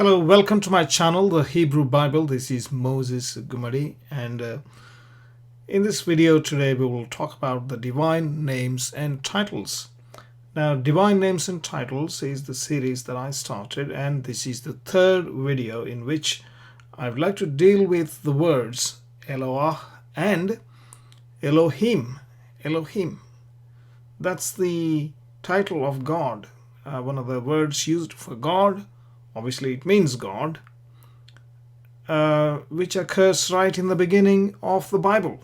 Hello, welcome to my channel, the Hebrew Bible. This is Moses Gumadi, and in this video today we will talk about the divine names and titles. Now, divine names and titles is the series that I started, and this is the third video in which I would like to deal with the words Eloah and Elohim. Elohim. That's the title of God, one of the words used for God. Obviously, it means God, which occurs right in the beginning of the Bible.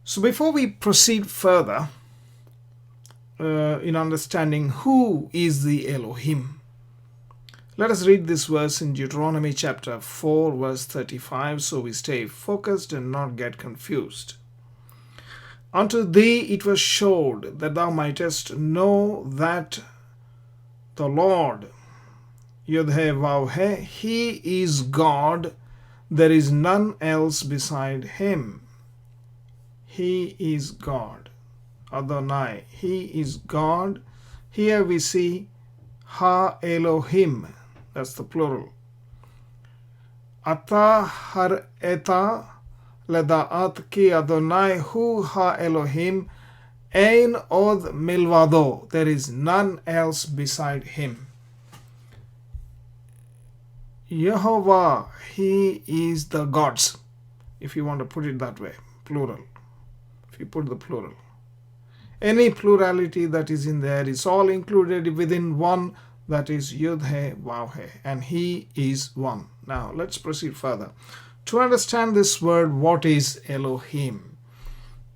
So before we proceed further in understanding who is the Elohim, let us read this verse in Deuteronomy chapter 4, verse 35, so we stay focused and not get confused. Unto thee it was showed that thou mightest know that the Lord, YHWH, He is God, there is none else beside Him. He is God. Adonai, He is God. Here we see Ha Elohim, that's the plural. Ata har eta leda'at ki Adonai hu Ha Elohim, Ein od milvado, there is none else beside Him. Yehovah, He is the gods, if you want to put it that way, plural. If you put the plural, any plurality that is in there is all included within one, that is YHWH, and He is one. Now let's proceed further. To understand this word, what is Elohim?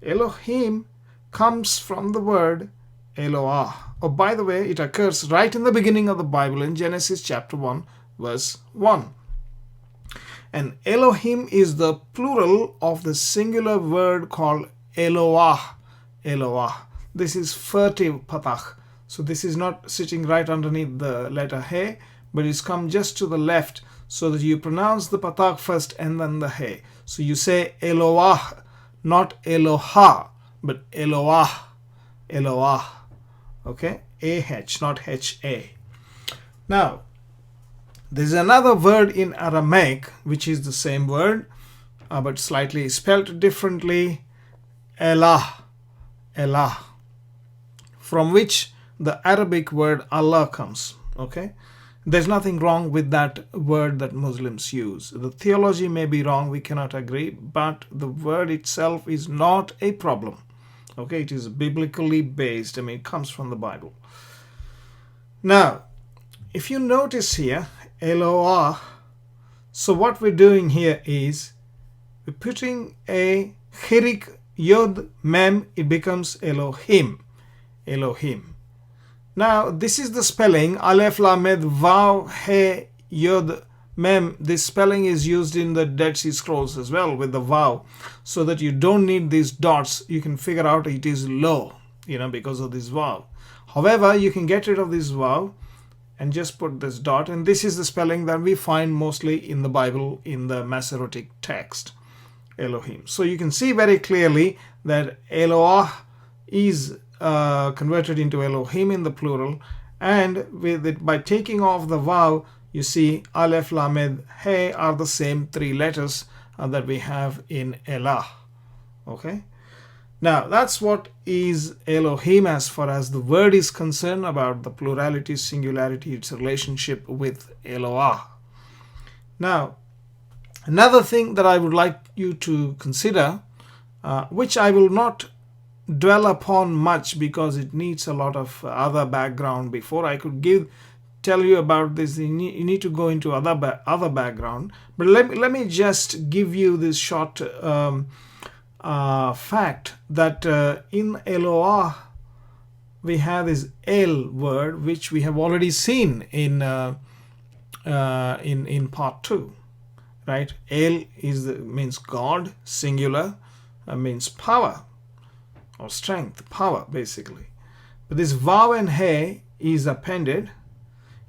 Elohim comes from the word Eloah. Oh, by the way, it occurs right in the beginning of the Bible in Genesis chapter 1, verse 1. And Elohim is the plural of the singular word called Eloah. Eloah. This is furtive patach. So this is not sitting right underneath the letter He, but it's come just to the left so that you pronounce the patach first and then the He. So you say Eloah, not Eloha, but Eloah. Eloah. Okay? A-H, not H-A. Now, there's another word in Aramaic which is the same word but slightly spelled differently, Elah, Elah, from which the Arabic word Allah comes. Okay, there's nothing wrong with that word that Muslims use. The theology may be wrong, we cannot agree, but the word itself is not a problem. Okay, it is biblically based. I mean, it comes from the Bible. Now, if you notice here, Eloah, so what we're doing here is we're putting a chirik yod mem, it becomes Elohim. Elohim. Now this is the spelling Aleph Lamed Vav He Yod Mem. This spelling is used in the Dead Sea Scrolls as well with the Vav, so that you don't need these dots. You can figure out it is low, because of this Vav. However, you can get rid of this Vav and just put this dot, and this is the spelling that we find mostly in the Bible in the Masoretic text, Elohim. So you can see very clearly that Eloah is converted into Elohim in the plural, and with it, by taking off the Vav, you see Aleph, Lamed, He are the same three letters that we have in Elah. Okay? Now, that's what is Elohim as far as the word is concerned, about the plurality, singularity, its relationship with Eloah. Now, another thing that I would like you to consider, which I will not dwell upon much because it needs a lot of other background before I could tell you about this. You need to go into other background. But let me just give you this short fact that in Eloah we have this El word, which we have already seen in part 2, right? El means God, singular, means power or strength, power basically. But this Vav and He is appended.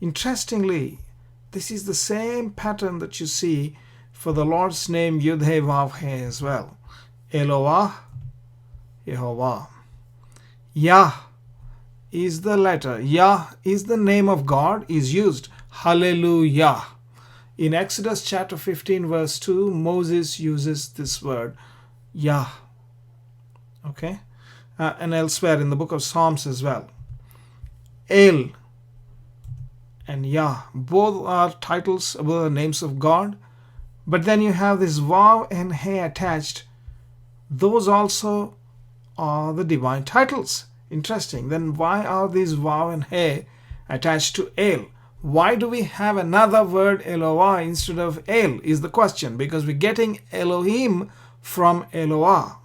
Interestingly, this is the same pattern that you see for the Lord's name YHWH as well. Eloah, Yehovah. Yah is the letter. Yah is the name of God, is used. Hallelujah. In Exodus chapter 15 verse 2, Moses uses this word, Yah. Okay? And elsewhere in the book of Psalms as well. El and Yah, both are titles, both are names of God. But then you have this Vav and He attached. Those also are the divine titles. Interesting. Then why are these Vav and He attached to El? Why do we have another word Eloah instead of El is the question. Because we're getting Elohim from Eloah.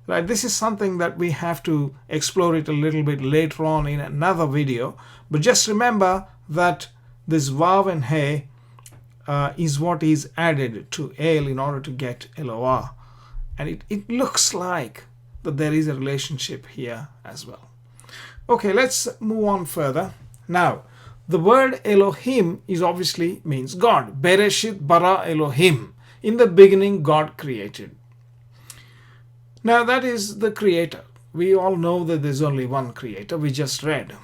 Right? This is something that we have to explore it a little bit later on in another video. But just remember that this Vav and He is what is added to El in order to get Eloah. And it looks like that there is a relationship here as well. Okay, let's move on further. Now, the word Elohim is obviously means God. Bereshit bara Elohim. In the beginning, God created. Now, that is the creator. We all know that there's only one creator. We just read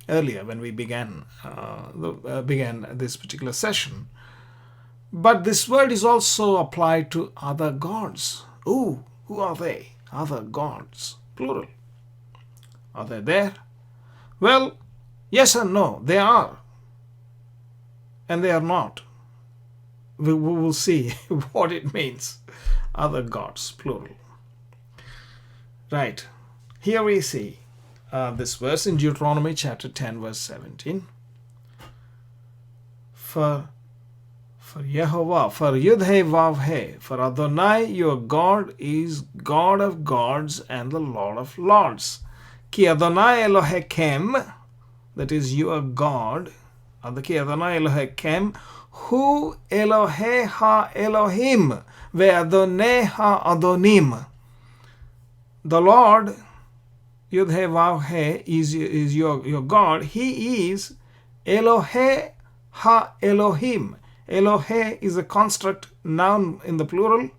earlier when we began this particular session. But this word is also applied to other gods. Ooh, who are they? Other gods, plural. Are they there? Well, yes and no, they are. And they are not. We will see what it means. Other gods, plural. Right. Here we see this verse in Deuteronomy chapter 10 verse 17. For Yehovah, for Yud-He Vav-He, for Adonai your God is God of gods and the Lord of lords. Ki Adonai Elohechem, that is your God, Ki Adonai Elohechem, Hu Elohe ha Elohim, ve Adonai ha Adonim. The Lord, Yud-He Vav-He, is your God. He is Elohe ha Elohim. Elohe is a construct noun in the plural.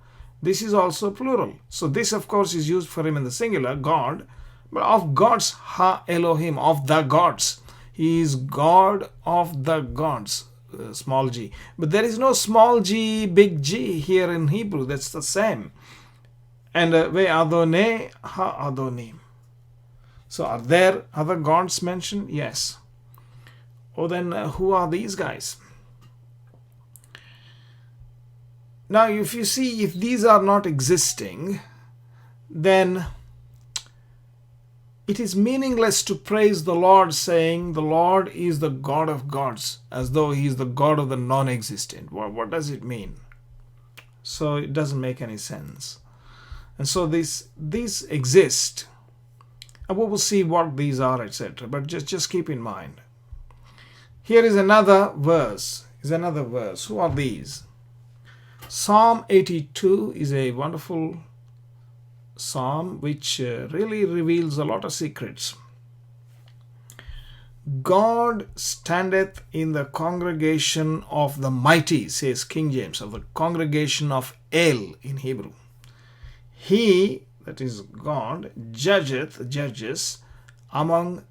This is also plural. So this, of course, is used for him in the singular, God. But of gods, ha Elohim, of the gods. He is God of the gods, small g. But there is no small g, big G here in Hebrew. That's the same. And ve Adonai ha Adonim. So are there other gods mentioned? Yes. Oh, then who are these guys? Now, if you see, if these are not existing, then it is meaningless to praise the Lord saying the Lord is the God of gods, as though he is the God of the non-existent. What does it mean? So it doesn't make any sense. And so these exist. And we will see what these are, etc. But just keep in mind. Here is another verse. Who are these? Psalm 82 is a wonderful psalm which really reveals a lot of secrets. God standeth in the congregation of the mighty, says King James, of the congregation of El in Hebrew. He, that is God, judges among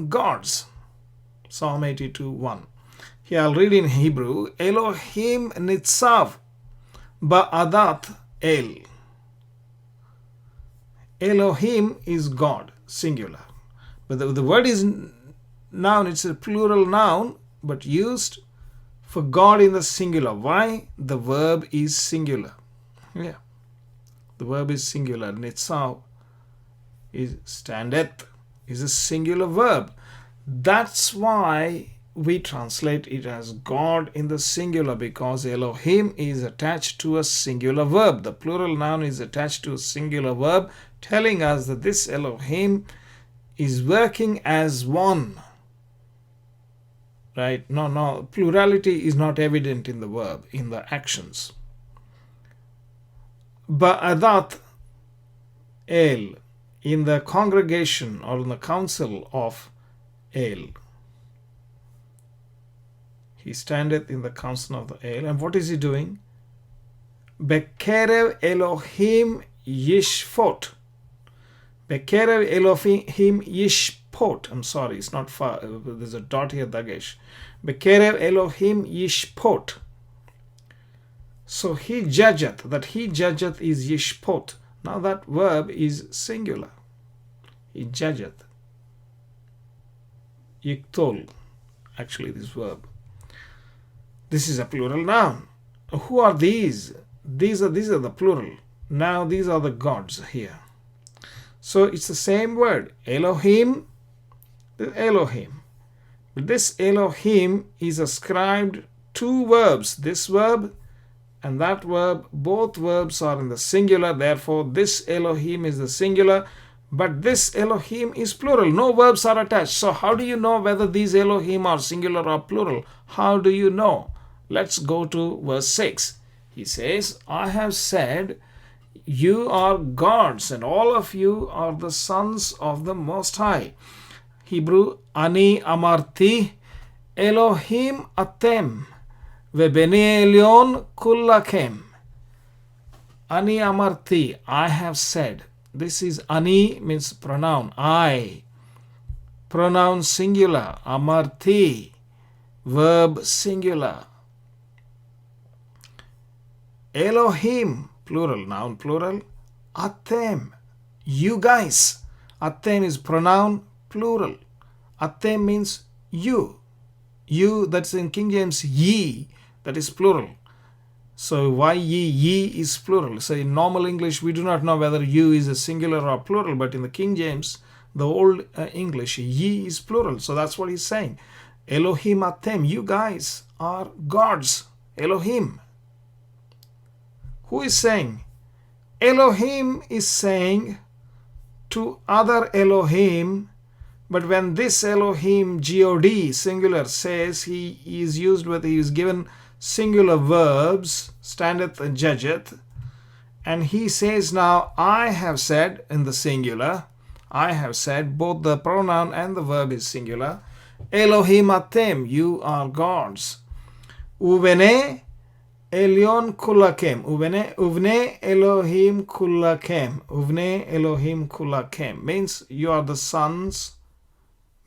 gods. Psalm 82:1. Here I'll read in Hebrew. Elohim nitzav ba'adat El. Elohim is God, singular. But the word is noun, it's a plural noun, but used for God in the singular. Why? The verb is singular. Yeah. The verb is singular. Nitzav is standeth, is a singular verb. That's why we translate it as God in the singular, because Elohim is attached to a singular verb. The plural noun is attached to a singular verb, telling us that this Elohim is working as one. Right? No, plurality is not evident in the verb, in the actions. Ba'adat El, in the congregation or in the council of El. He standeth in the council of the El. And what is he doing? Bekerev Elohim Yishfot. Bekerev Elohim Yishpot. I'm sorry, it's not far. There's a dot here, Dagesh. Bekerev Elohim Yishpot. So he judgeth. That he judgeth is Yishpot. Now that verb is singular. He judgeth. Yiktol. Actually, this verb. This is a plural noun. Who are these? These are the plural. Now these are the gods here. So it's the same word. Elohim. Elohim. But this Elohim is ascribed two verbs. This verb and that verb. Both verbs are in the singular. Therefore, this Elohim is the singular. But this Elohim is plural. No verbs are attached. So how do you know whether these Elohim are singular or plural? How do you know? Let's go to verse 6. He says, I have said, you are gods, and all of you are the sons of the Most High. Hebrew, Ani amarti Elohim atem vebene elyon kullakem. Ani amarti, I have said. This is Ani means pronoun, I. Pronoun singular, amarti, verb singular. Elohim, plural, noun plural. Atem, you guys. Atem is pronoun plural. Atem means you. You, that's in King James, ye, that is plural. So why ye is plural. So in normal English, we do not know whether you is a singular or plural, but in the King James, the old English, ye is plural. So that's what he's saying. Elohim atem, you guys are gods. Elohim. Who is saying? Elohim is saying to other Elohim, but when this Elohim, God, singular, says he is used with, he is given singular verbs, standeth and judgeth, and he says now, I have said in the singular, I have said, both the pronoun and the verb is singular, Elohim atem, you are gods. Uvene Elyon kullakem. Uvne Elohim kullakem. Uvne Elohim kullakem means you are the sons.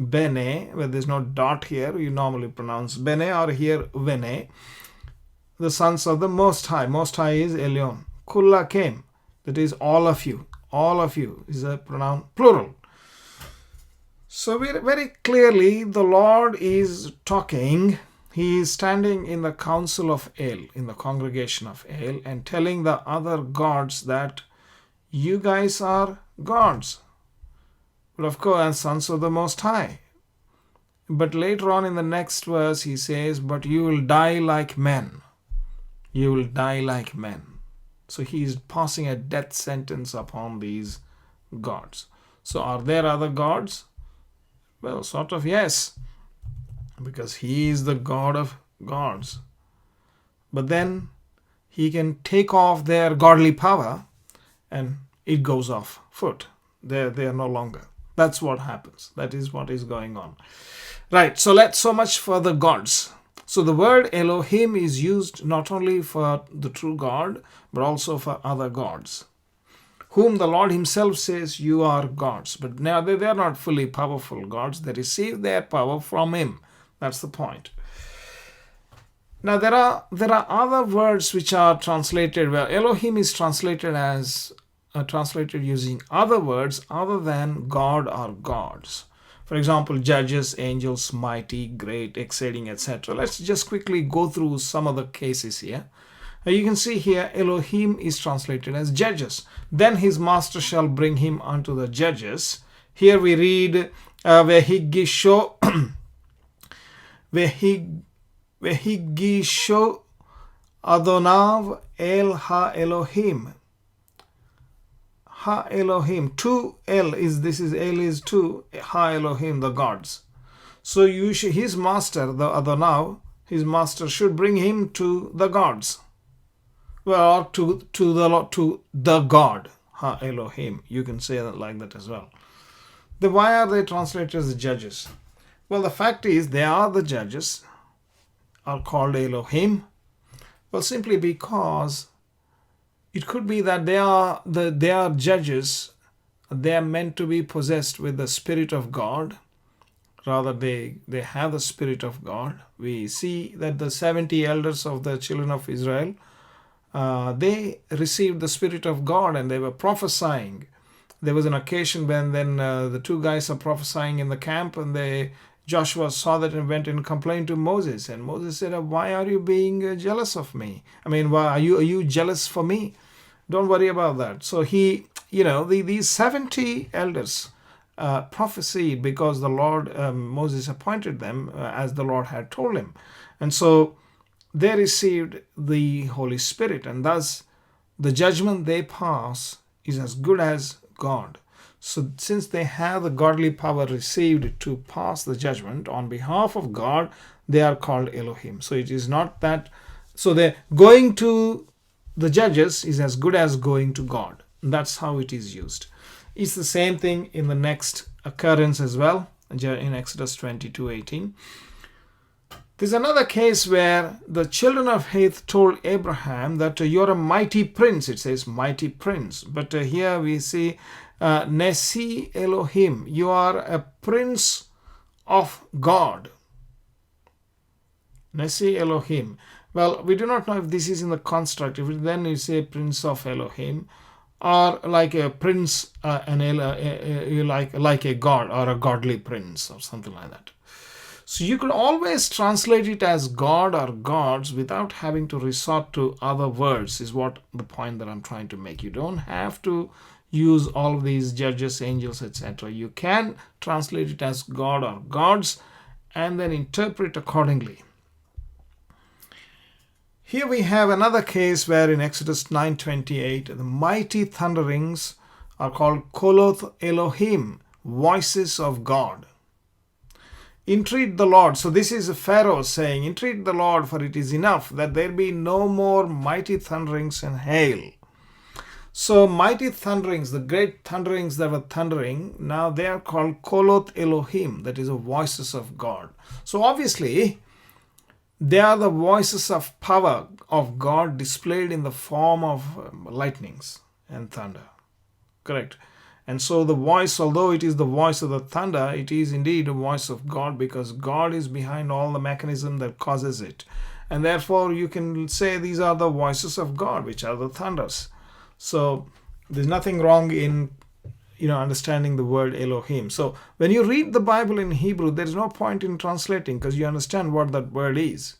Bene, where there's no dot here, you normally pronounce Bene, or here Vene. The sons of the Most High. Most High is Elyon. Kullakem, that is all of you. All of you is a pronoun plural. So very clearly the Lord is talking. He is standing in the council of El, in the congregation of El, and telling the other gods that you guys are gods. But of course, sons of the Most High. But later on in the next verse, he says, but you will die like men. You will die like men. So he is passing a death sentence upon these gods. So are there other gods? Well, sort of yes. Because he is the God of gods. But then he can take off their godly power and it goes off foot. They are no longer. That's what happens. That is what is going on. Right, so much for the gods. So the word Elohim is used not only for the true God, but also for other gods, whom the Lord himself says you are gods. But now they are not fully powerful gods. They receive their power from him. That's the point. Now there are other words which are translated where Elohim is translated as translated using other words other than God or gods. For example, judges, angels, mighty, great, exceeding, etc. Let's just quickly go through some of the cases here. You can see here Elohim is translated as judges. Then his master shall bring him unto the judges. Here we read Vehigisho Vehigisho Adonav El Ha Elohim. Ha Elohim. Two El is, this is El is two, Ha Elohim, the gods. So his master, the Adonav, his master should bring him to the gods. Well, to the God, Ha Elohim. You can say that like that as well. Then why are they translated as judges? Well, the fact is they are the judges, are called Elohim. Well, simply because it could be that they are judges they are meant to be possessed with the Spirit of God. Rather, they have the Spirit of God. We see that the 70 elders of the children of Israel, they received the Spirit of God and they were prophesying. There was an occasion when then the two guys are prophesying in the camp, and Joshua saw that and went and complained to Moses. And Moses said, why are you being jealous of me? I mean, why are you jealous for me? Don't worry about that. So these 70 elders prophesied because the Lord, Moses appointed them as the Lord had told him. And so they received the Holy Spirit, and thus the judgment they pass is as good as God. So since they have the godly power received to pass the judgment on behalf of God, they are called Elohim. So it is not that, so they're going to the judges is as good as going to God. That's how it is used. It's the same thing in the next occurrence as well, in Exodus 22:18. There's another case where the children of Heth told Abraham that you're a mighty prince. It says mighty prince. But here we see Nesi Elohim. You are a prince of God. Nesi Elohim. Well, we do not know if this is in the construct. If then you say prince of Elohim, or like a prince, like a god or a godly prince or something like that. So you could always translate it as God or gods without having to resort to other words, is what the point that I'm trying to make. You don't have to use all of these judges, angels, etc. You can translate it as God or gods and then interpret accordingly. Here we have another case where in Exodus 9:28, the mighty thunderings are called Koloth Elohim, voices of God. Intreat the Lord. So this is Pharaoh saying, entreat the Lord, for it is enough that there be no more mighty thunderings and hail. So mighty thunderings, the great thunderings that were thundering, now they are called Koloth Elohim, that is the voices of God. So obviously, they are the voices of power of God displayed in the form of lightnings and thunder. Correct. And so the voice, although it is the voice of the thunder, it is indeed a voice of God, because God is behind all the mechanism that causes it. And therefore you can say these are the voices of God, which are the thunders. So there's nothing wrong in understanding the word Elohim. So when you read the Bible in Hebrew, there's no point in translating, because you understand what that word is.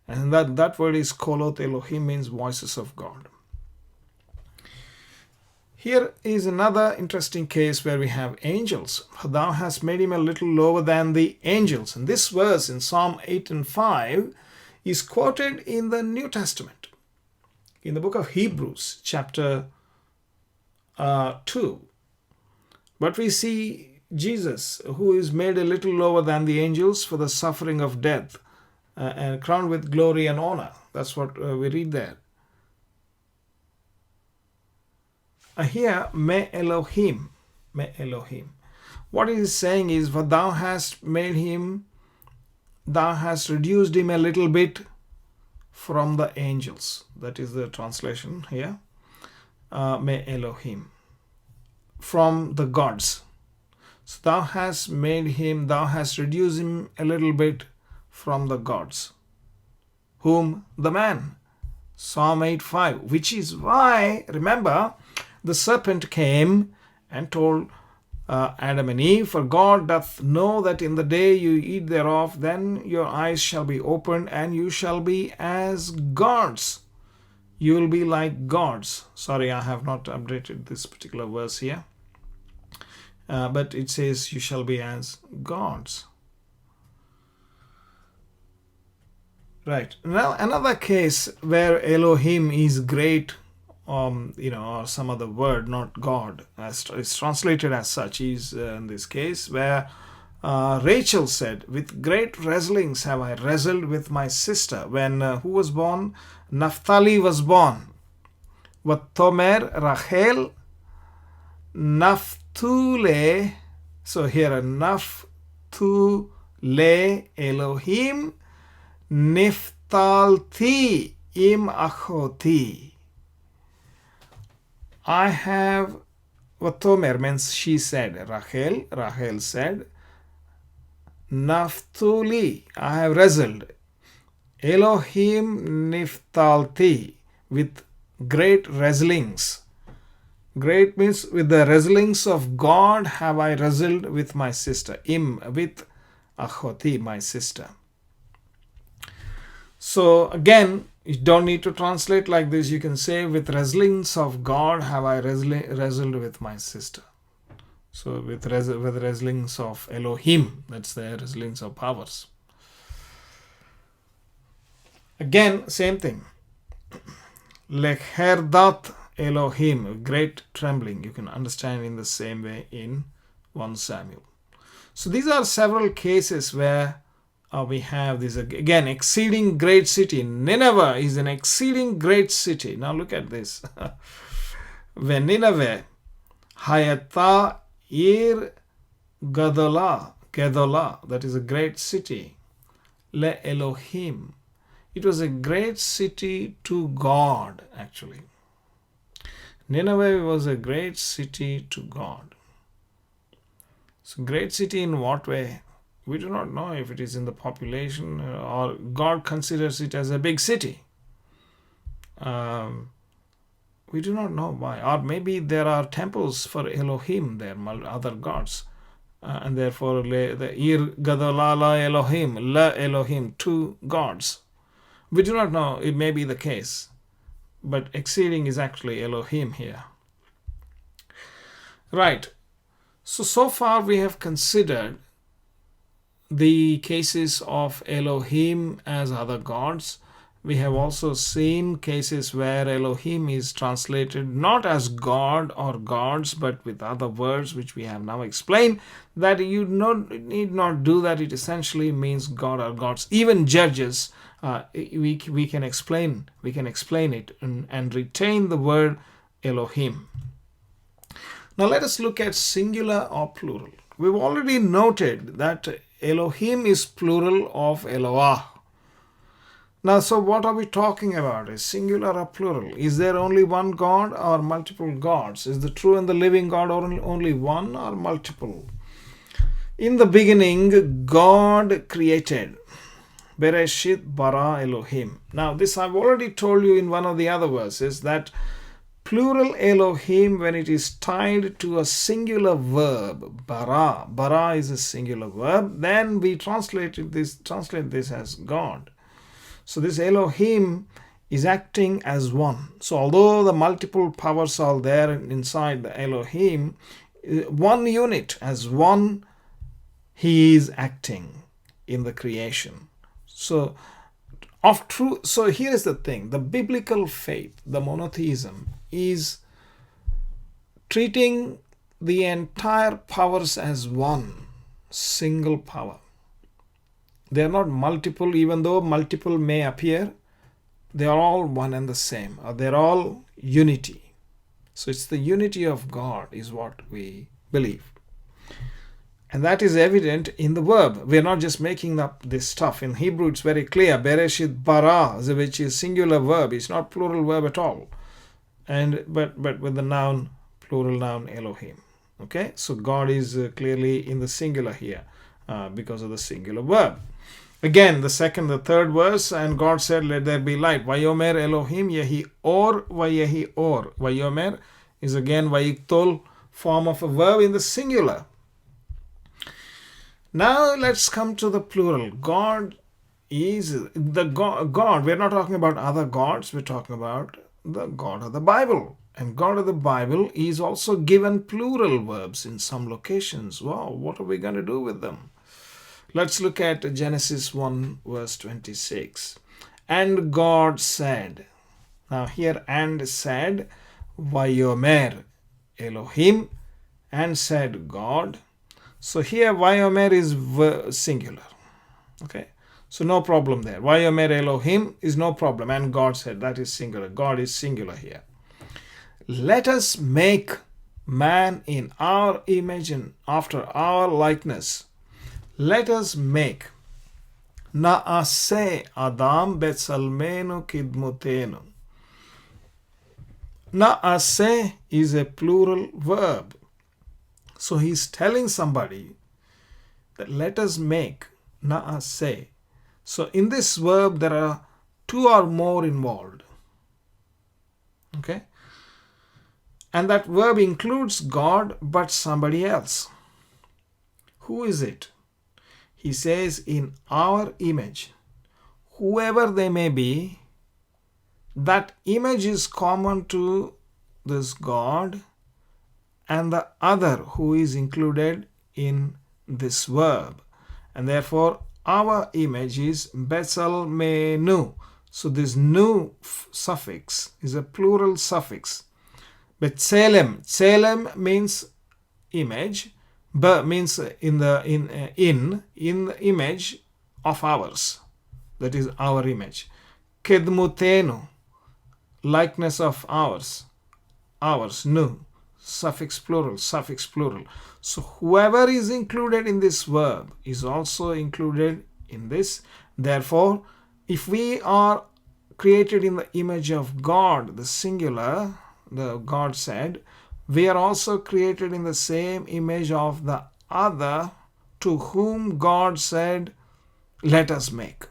And that word is Koloth Elohim, means voices of God. Here is another interesting case where we have angels. Thou hast made him a little lower than the angels. And this verse in Psalm 8 and 5 is quoted in the New Testament, in the book of Hebrews, chapter 2. But we see Jesus, who is made a little lower than the angels for the suffering of death, and crowned with glory and honor. That's what we read there. Here, me Elohim. What it is saying is, for thou hast reduced him a little bit from the angels. That is the translation here. Me Elohim. From the gods. So thou hast reduced him a little bit from the gods. Whom? The man. Psalm 8:5. Which is why, remember, the serpent came and told Adam and Eve, for God doth know that in the day you eat thereof, then your eyes shall be opened, and you shall be as gods. You will be like gods. Sorry, I have not updated this particular verse here. But it says you shall be as gods. Right. Now another case where Elohim is great, or some other word, not God, as it's translated as such, is in this case where Rachel said, with great wrestlings have I wrestled with my sister. When who was born? Naphtali was born. Vatomer Rachel Naphtule. So here Naphtule Elohim Niftalti im achoti. I have Vatomer means she said. Rachel said, Naphtali, I have wrestled. Elohim niftalti, with great wrestlings. Great means with the wrestlings of God have I wrestled with my sister. With Achoti, my sister. So again, you don't need to translate like this. You can say, with wrestlings of God have I wrestled with my sister. So with wrestlings of Elohim, that's the wrestlings of powers. Again, same thing. Lecherdat Elohim, great trembling. You can understand in the same way in 1 Samuel. So these are several cases where we have this, again, exceeding great city. Nineveh is an exceeding great city. Now look at this. When Nineveh, Hayata Ir Gedolah, that is a great city. Le Elohim. It was a great city to God, actually. Nineveh was a great city to God. So great city in what way? We do not know if it is in the population or God considers it as a big city. We do not know why. Or maybe there are temples for Elohim there, other gods. And therefore, the Ir Gadolala Elohim, La Elohim, 2 gods. We do not know. It may be the case. But exceeding is actually Elohim here. Right. So far we have considered the cases of Elohim as other gods. We have also seen cases where Elohim is translated not as God or gods, but with other words, which we have now explained, that you need not do that. It essentially means God or gods. Even judges, we can explain it and retain the word Elohim. Now let us look at singular or plural. We've already noted that Elohim is plural of Eloah. Now, so what are we talking about? Is singular or plural? Is there only one God or multiple gods? Is the true and the living God only one or multiple? In the beginning, God created. Bereshit bara Elohim. Now, this I've already told you in one of the other verses, that plural Elohim, when it is tied to a singular verb, bara is a singular verb, then we translate this as God. So this Elohim is acting as one. So although the multiple powers are there inside the Elohim, one unit, as one, he is acting in the creation. So here is the thing. The biblical faith, the monotheism, is treating the entire powers as one single power. They are not multiple, even though multiple may appear. They are all one and the same. Or they are all unity. So it's the unity of God is what we believe. And that is evident in the verb. We are not just making up this stuff. In Hebrew, it's very clear. Bereshit bara, which is singular verb. It's not plural verb at all. But with the noun, plural noun Elohim. Okay, so God is clearly in the singular here because of the singular verb. Again, the third verse, and God said, let there be light. Vayomer Elohim yehi or vayehi or. Vayomer is again vayiktol, form of a verb in the singular. Now let's come to the plural. God is the God. We're not talking about other gods. We're talking about the God of the Bible. And God of the Bible is also given plural verbs in some locations. Wow, what are we going to do with them? Let's look at Genesis 1 verse 26. And God said. Now here and said, Vayomer Elohim, and said God. So here Vayomer is singular. Okay. So no problem there. Vayomer Elohim is no problem. And God said, that is singular. God is singular here. Let us make man in our image and after our likeness. Let us make. Naaseh Adam betsalmenu kidmutenu. Na'aseh is a plural verb. So he's telling somebody that let us make na'aseh. So in this verb there are two or more involved. Okay? And that verb includes God but somebody else. Who is it? He says in our image. Whoever they may be, that image is common to this God and the other who is included in this verb. And therefore, our image is Betsel Menu. So this nu suffix is a plural suffix. Betselem. Tselem means image. Be means in the image of ours. That is our image. Kedmutenu, likeness of ours. Ours, nu, suffix plural. So whoever is included in this verb is also included in this. Therefore, if we are created in the image of God, the singular, the God said, we are also created in the same image of the other to whom God said, let us make.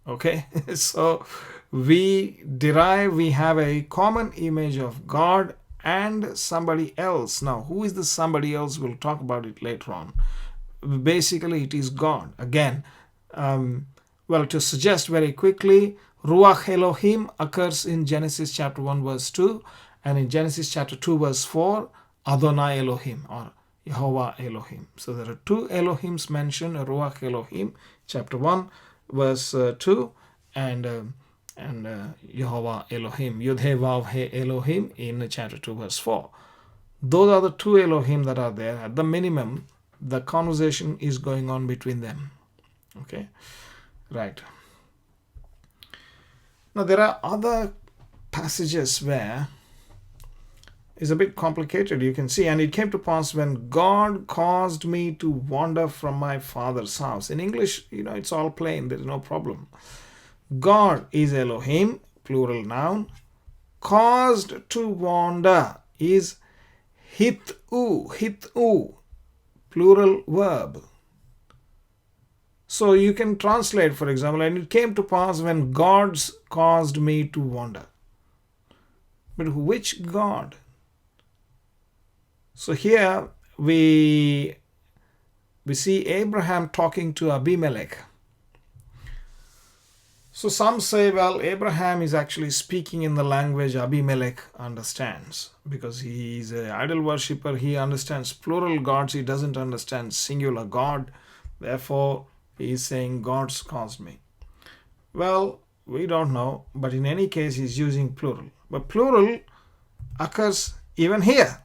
Okay, so we have a common image of God and somebody else. Now, who is the somebody else? We'll talk about it later on. Basically, it is God. Again, to suggest very quickly, Ruach Elohim occurs in Genesis chapter 1 verse 2 and in Genesis chapter 2 verse 4, Adonai Elohim or Yehovah Elohim. So there are two Elohims mentioned, Ruach Elohim, chapter 1 verse 2 and Yehovah Elohim, Yud-He-Vav-He Elohim in chapter 2 verse 4. Those are the two Elohim that are there. At the minimum, the conversation is going on between them. Okay, right. Now there are other passages where it's a bit complicated, you can see. And it came to pass when God caused me to wander from my father's house. In English, it's all plain, there's no problem. God is Elohim, plural noun. Caused to wander is hit'u, plural verb. So you can translate, for example, and it came to pass when God caused me to wander. But which God? So here we see Abraham talking to Abimelech. So some say, well, Abraham is actually speaking in the language Abimelech understands because he is an idol worshipper. He understands plural gods. He doesn't understand singular God. Therefore, he is saying, God's caused me. Well, we don't know, but in any case, he's using plural. But plural occurs even here.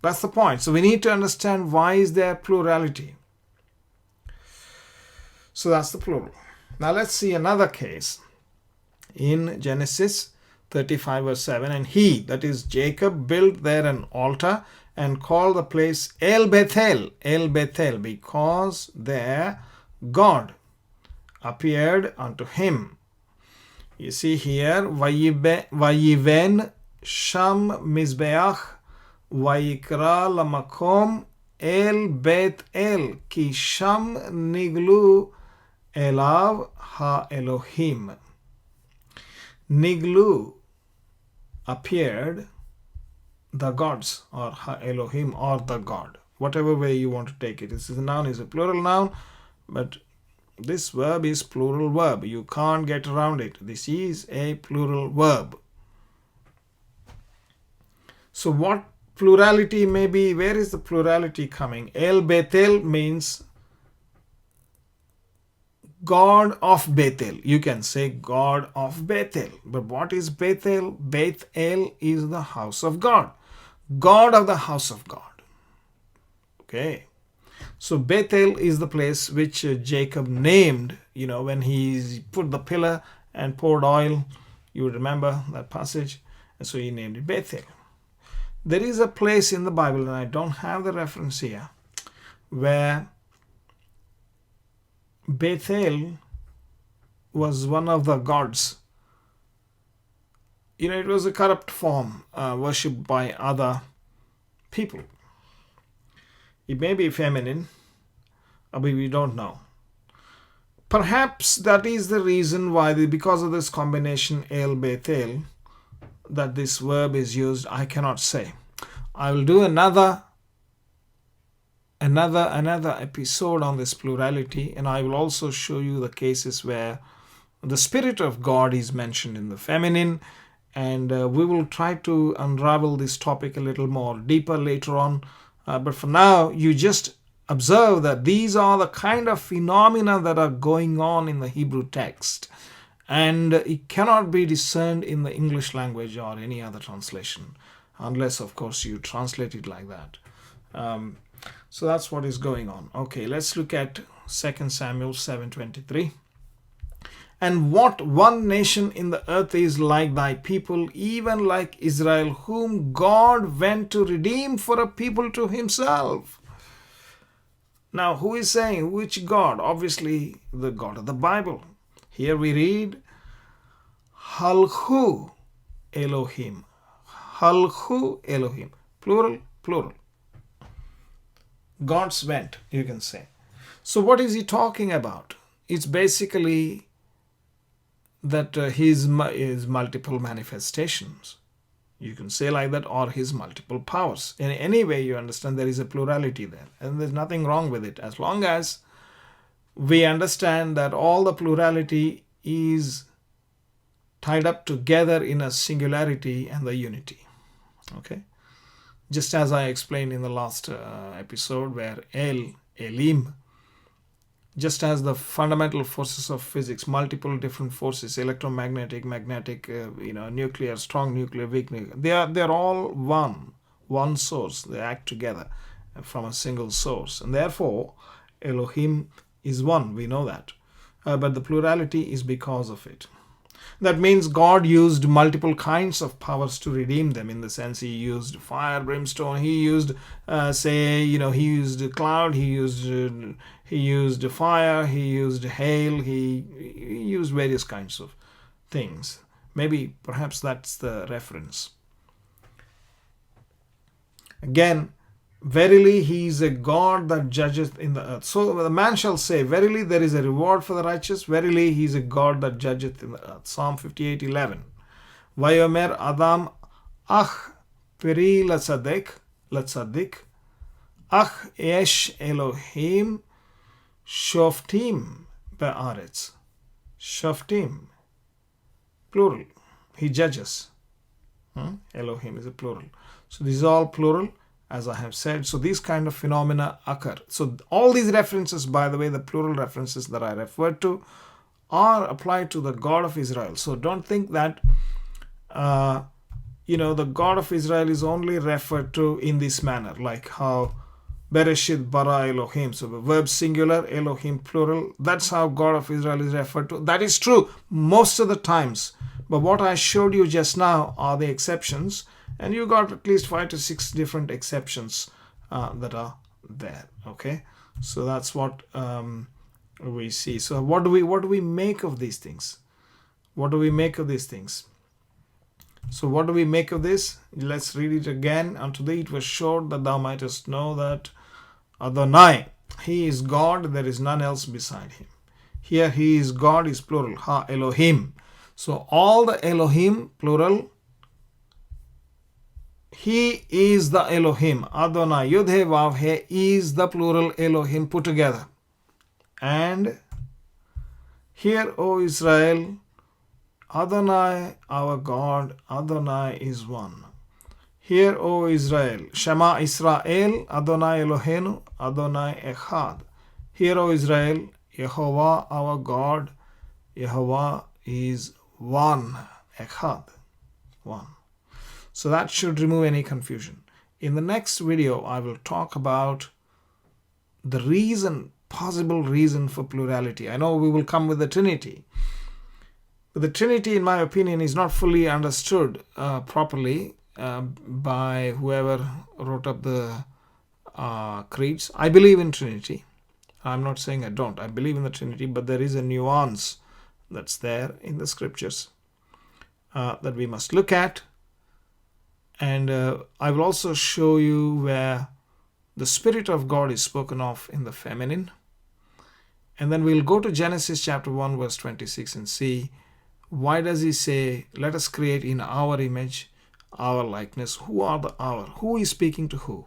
That's the point. So we need to understand why is there plurality. So that's the plural. Now let's see another case in Genesis 35 verse 7. And he, that is Jacob, built there an altar and called the place El Bethel, because there God appeared unto him. You see here, Vayiven Sham Mizbeach Vayikra Lamakom El Bet El Ki Sham Niglu Elav Ha Elohim. Niglu appeared the gods or Ha Elohim or the God. Whatever way you want to take it. This is a noun, is a plural noun, but this verb is plural verb. You can't get around it. This is a plural verb. So what plurality may be? Where is the plurality coming? El Bethel means God of Bethel. You can say God of Bethel. But what is Bethel? Bethel is the house of God. God of the house of God. Okay. So Bethel is the place which Jacob named, when he put the pillar and poured oil. You remember that passage. And so he named it Bethel. There is a place in the Bible, and I don't have the reference here, where Bethel was one of the gods it was a corrupt form worshipped by other people. It may be feminine, but we don't know. Perhaps that is the reason why, because of this combination El Bethel, that this verb is used. I cannot say. I will do another episode on this plurality, and I will also show you the cases where the Spirit of God is mentioned in the feminine, and we will try to unravel this topic a little more deeper later on. But for now, you just observe that these are the kind of phenomena that are going on in the Hebrew text, and it cannot be discerned in the English language or any other translation, unless, of course, you translate it like that. So that's what is going on. Okay, let's look at 2 Samuel 7:23. And what one nation in the earth is like thy people, even like Israel, whom God went to redeem for a people to himself. Now, who is saying which God? Obviously, the God of the Bible. Here we read, Halhu Elohim. Halhu Elohim. Plural, plural. Gods went, you can say. So what is he talking about? It's basically that his multiple manifestations. You can say like that, or his multiple powers. In any way you understand, there is a plurality there. And there's nothing wrong with it. As long as we understand that all the plurality is tied up together in a singularity and the unity. Okay? Just as I explained in the last episode, where Elim, just as the fundamental forces of physics, multiple different forces, electromagnetic, magnetic, nuclear, strong nuclear, weak nuclear, they're all one source. They act together from a single source. And therefore, Elohim is one. We know that. But the plurality is because of it. That means God used multiple kinds of powers to redeem them, in the sense he used fire, brimstone, he used, he used cloud, he used fire, he used hail, he used various kinds of things. Maybe, perhaps that's the reference. Again, verily he is a God that judgeth in the earth. So the man shall say, verily there is a reward for the righteous. Verily he is a God that judgeth in the earth. Psalm 58:11. Vayomer Adam ach peri latzadik ach esh Elohim shoftim be'aretz. Shoftim, plural. He judges. Elohim is a plural. So this is all plural, as I have said. So these kind of phenomena occur. So all these references, by the way, the plural references that I referred to, are applied to the God of Israel. So don't think that the God of Israel is only referred to in this manner, like how Bereshit bara Elohim. So the verb singular, Elohim plural. That's how God of Israel is referred to. That is true most of the times. But what I showed you just now are the exceptions. And you got at least 5 to 6 different exceptions that are there. Okay, so that's what we see. So what do we make of these things? What do we make of these things? So what do we make of this? Let's read it again. Unto thee it was showed that thou mightest know that Adonai, he is God, there is none else beside him. Here he is God is plural, ha Elohim. So all the Elohim plural. He is the Elohim. Adonai, Yud He Vav He is the plural Elohim put together. And here, O Israel, Adonai, our God, Adonai is one. Here, O Israel, Shema Israel, Adonai Eloheinu, Adonai Echad. Here, O Israel, Yehovah, our God, Yehovah is one. Echad, one. So that should remove any confusion. In the next video, I will talk about the possible reason for plurality. I know we will come with the Trinity. But the Trinity, in my opinion, is not fully understood properly by whoever wrote up the creeds. I believe in Trinity. I'm not saying I don't. I believe in the Trinity, but there is a nuance that's there in the scriptures. that we must look at. And I will also show you where the Spirit of God is spoken of in the feminine. And then we'll go to Genesis chapter 1 verse 26 and see why does he say, let us create in our image, our likeness. Who are the our? Who is speaking to who?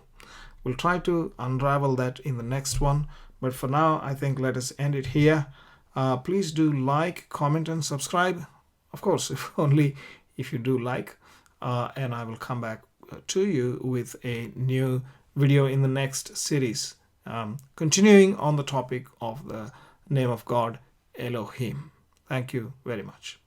We'll try to unravel that in the next one. But for now, I think let us end it here. Please do like, comment, and subscribe. Of course, if only if you do like. And I will come back to you with a new video in the next series, continuing on the topic of the name of God, Elohim. Thank you very much.